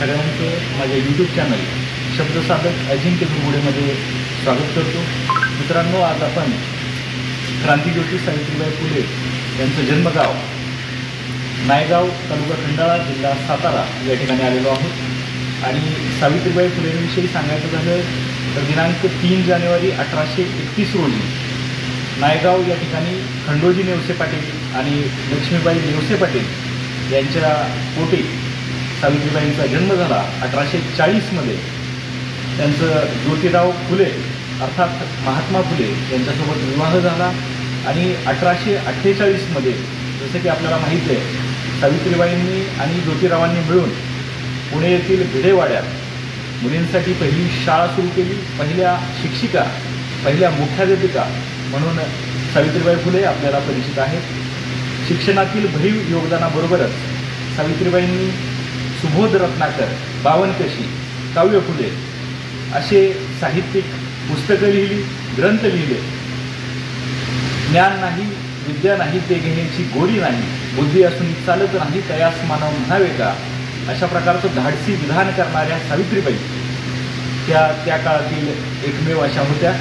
सगळ्यांचं माझ्या YouTube channel शब्दसाधक अजिंक्य दुर्गुडेमध्ये स्वागत करतो। मित्रांनो, आज आपण क्रांतिज्योती सावित्रीबाई फुले यांचं जन्मगाव नायगाव, तालुका खंडाळा, जिल्हा सातारा या ठिकाणी आलेलो आहोत। आणि सावित्रीबाई फुलेंविषयी सांगायचं झालं तर दिनांक 3 जानेवारी 1831 रोजी नायगाव या ठिकाणी खंडोजी नेवसे पाटील आणि लक्ष्मीबाई नेवसे पाटील यांच्या पोटी सावित्रीबाईंचा जन्म झाला। 1840मध्ये त्यांचं ज्योतिराव फुले अर्थात महात्मा फुले यांच्यासोबत विवाह झाला आणि 1848मध्ये जसं की आपल्याला माहीत आहे, सावित्रीबाईंनी आणि ज्योतिरावांनी मिळून पुणे येथील भिडेवाड्यात मुलींसाठी पहिली शाळा सुरू केली। पहिल्या शिक्षिका, पहिल्या मुख्याध्यापिका म्हणून सावित्रीबाई फुले आपल्याला परिचित आहेत। शिक्षणातील भरीव योगदानाबरोबरच सावित्रीबाईंनी सुबोध रत्नाकर, बावनकशी, काव्य फुले असे साहित्यिक पुस्तकं लिहिली, ग्रंथ लिहिले। ज्ञान नाही, विद्या नाही ते घेण्याची गोडी नाही, बुद्धी असून चालत नाही तयास मानव म्हणावे का, अशा प्रकारचं धाडसी विधान करणाऱ्या सावित्रीबाई त्या काळातील एकमेव अशा होत्या।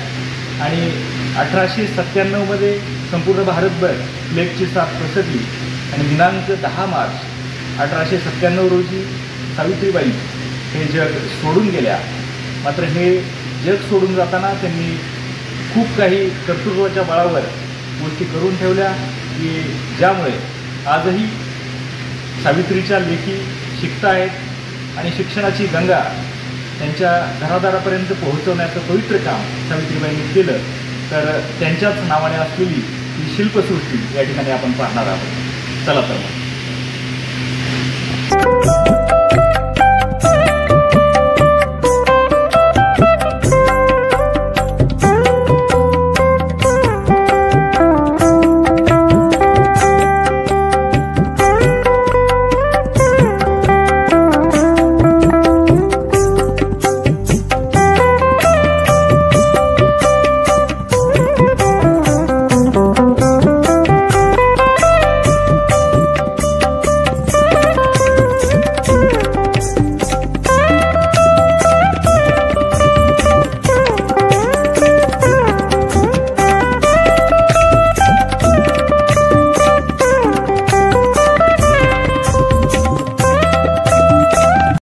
आणि 1897मध्ये संपूर्ण भारतभर प्लेगची साथ पसरली आणि दिनांक 10 मार्च 1897 रोजी सावित्रीबाई हे जग सोडून गेल्या। मात्र हे जग सोडून जाताना त्यांनी खूप काही कर्तृत्वाच्या बळावर गोष्टी करून ठेवल्या की ज्यामुळे आजही सावित्रीच्या लेखी शिकतायत आणि शिक्षणाची गंगा त्यांच्या घरादारापर्यंत पोहोचवण्याचं पवित्र काम सावित्रीबाईंनी केलं। तर त्यांच्याच नावाने असलेली ही शिल्पसृष्टी या ठिकाणी आपण पाहणार आहोत। चला तर मग।